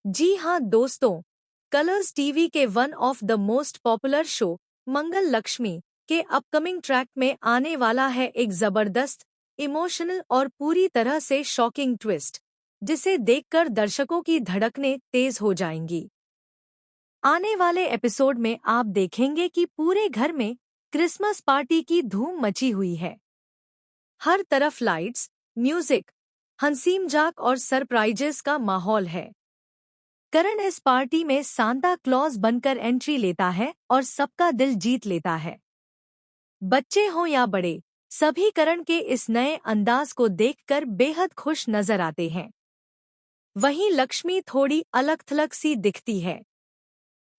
जी हाँ दोस्तों, colours TV के one of the most popular show Mangal Lakshmi के अपकमिंग ट्रैक में आने वाला है एक जबरदस्त, इमोशनल और पूरी तरह से शॉकिंग ट्विस्ट, जिसे देखकर दर्शकों की धड़कनें तेज हो जाएंगी। आने वाले एपिसोड में आप देखेंगे कि पूरे घर में क्रिसमस पार्टी की धूम मची हुई है। हर तरफ लाइट्स, म्यूजिक, हंसी मजाक और सरप्राइजेस का माहौल है। करण इस पार्टी में सांता क्लॉज बनकर एंट्री लेता है और सबका दिल जीत लेता है। बच्चे हों या बड़े, सभी करण के इस नए अंदाज को देखकर बेहद खुश नजर आते हैं। वहीं लक्ष्मी थोड़ी अलग-थलग सी दिखती है।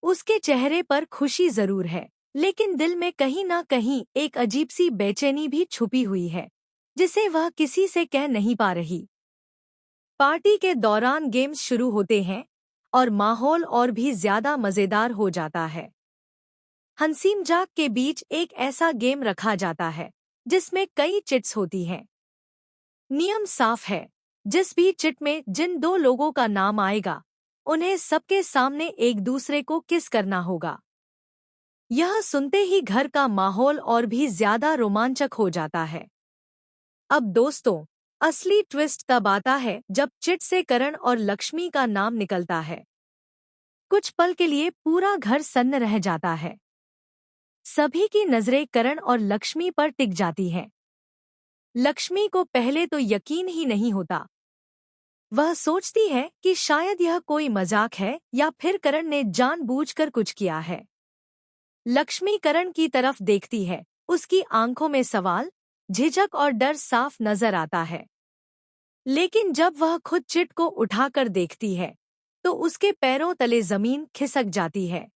उसके चेहरे पर खुशी जरूर है, लेकिन दिल में कहीं ना कहीं एक अजीब सी बेचैनी भी छुपी हुई है, जिसे वह किसी से कह नहीं पा रही। पार्टी के दौरान गेम्स शुरू होते हैं और माहौल और भी ज्यादा मजेदार हो जाता है। हंसी मजाक के बीच एक ऐसा गेम रखा जाता है जिसमें कई चिट्स होती हैं। नियम साफ है, जिस भी चिट में जिन दो लोगों का नाम आएगा, उन्हें सबके सामने एक दूसरे को किस करना होगा। यह सुनते ही घर का माहौल और भी ज्यादा रोमांचक हो जाता है। अब दोस्तों, असली ट्विस्ट तब आता है जब चिट से करण और लक्ष्मी का नाम निकलता है। कुछ पल के लिए पूरा घर सन्न रह जाता है। सभी की नजरें करण और लक्ष्मी पर टिक जाती हैं। लक्ष्मी को पहले तो यकीन ही नहीं होता। वह सोचती है कि शायद यह कोई मजाक है या फिर करण ने जानबूझकर कुछ किया है। लक्ष्मी करण की तरफ देखती है, उसकी आंखों में सवाल, झिझक और डर साफ नजर आता है। लेकिन जब वह खुद चिट को उठाकर देखती है, तो उसके पैरों तले जमीन खिसक जाती है।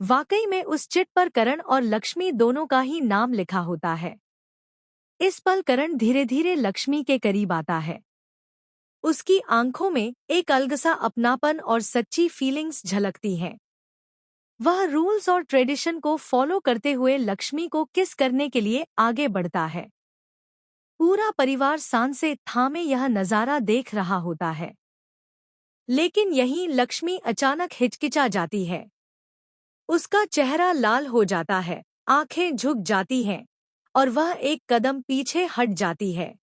वाकई में उस चिट पर करण और लक्ष्मी दोनों का ही नाम लिखा होता है। इस पल करण धीरे धीरे लक्ष्मी के करीब आता है। उसकी आंखों में एक अलग सा अपनापन और सच्ची फीलिंग्स झलकती हैं। वह रूल्स और ट्रेडिशन को फॉलो करते हुए लक्ष्मी को किस करने के लिए आगे बढ़ता है। पूरा परिवार शान से थामे यह नजारा देख रहा होता है। लेकिन यहीं लक्ष्मी अचानक हिचकिचा जाती है। उसका चेहरा लाल हो जाता है, आंखें झुक जाती हैं और वह एक कदम पीछे हट जाती है।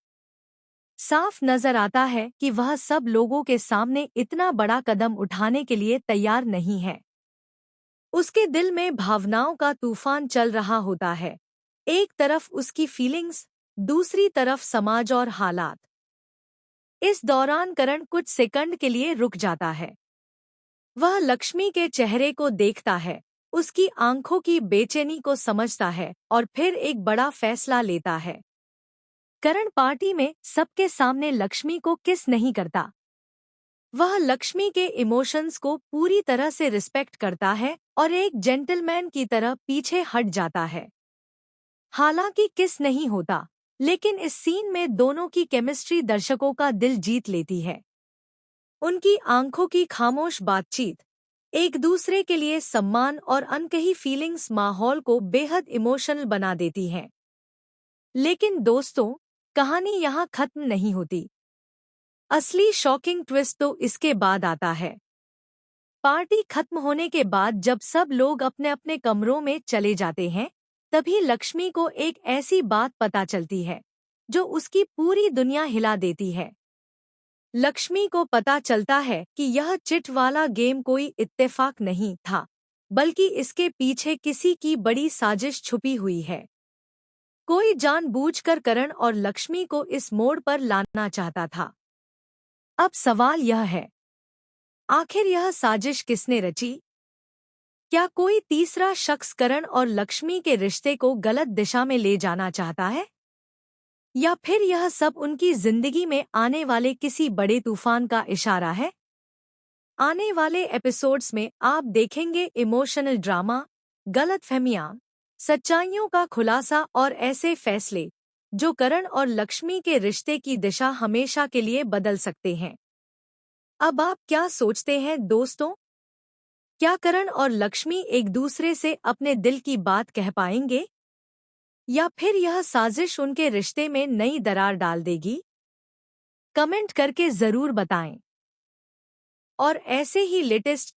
साफ नजर आता है कि वह सब लोगों के सामने इतना बड़ा कदम उठाने के लिए तैयार नहीं है। उसके दिल में भावनाओं का तूफान चल रहा होता है। एक तरफ उसकी फीलिंग्स, दूसरी तरफ समाज और हालात। इस दौरान करण कुछ सेकंड के लिए रुक जाता है। वह लक्ष्मी के चेहरे को देखता है, उसकी आंखों की बेचैनी को समझता है और फिर एक बड़ा फैसला लेता है। करण पार्टी में सबके सामने लक्ष्मी को किस नहीं करता। वह लक्ष्मी के इमोशंस को पूरी तरह से रिस्पेक्ट करता है और एक जेंटलमैन की तरह पीछे हट जाता है। हालांकि किस नहीं होता, लेकिन इस सीन में दोनों की केमिस्ट्री दर्शकों का दिल जीत लेती है। उनकी आंखों की खामोश बातचीत, एक दूसरे के लिए सम्मान और अनकही फीलिंग्स माहौल को बेहद इमोशनल बना देती हैं। लेकिन दोस्तों, कहानी यहाँ खत्म नहीं होती। असली शॉकिंग ट्विस्ट तो इसके बाद आता है। पार्टी खत्म होने के बाद जब सब लोग अपने अपने कमरों में चले जाते हैं, तभी लक्ष्मी को एक ऐसी बात पता चलती है जो उसकी पूरी दुनिया हिला देती है। लक्ष्मी को पता चलता है कि यह चिट वाला गेम कोई इत्तेफाक नहीं था, बल्कि इसके पीछे किसी की बड़ी साजिश छुपी हुई है। कोई जानबूझकर करण और लक्ष्मी को इस मोड़ पर लाना चाहता था। अब सवाल यह है, आखिर यह साजिश किसने रची? क्या कोई तीसरा शख्स करण और लक्ष्मी के रिश्ते को गलत दिशा में ले जाना चाहता है? या फिर यह सब उनकी जिंदगी में आने वाले किसी बड़े तूफान का इशारा है? आने वाले एपिसोड्स में आप देखेंगे इमोशनल ड्रामा, गलतफहमियां, सच्चाइयों का खुलासा और ऐसे फैसले जो करण और लक्ष्मी के रिश्ते की दिशा हमेशा के लिए बदल सकते हैं। अब आप क्या सोचते हैं दोस्तों? क्या करण और लक्ष्मी एक दूसरे से अपने दिल की बात कह पाएंगे? या फिर यह साजिश उनके रिश्ते में नई दरार डाल देगी? कमेंट करके जरूर बताएं। और ऐसे ही लेटेस्ट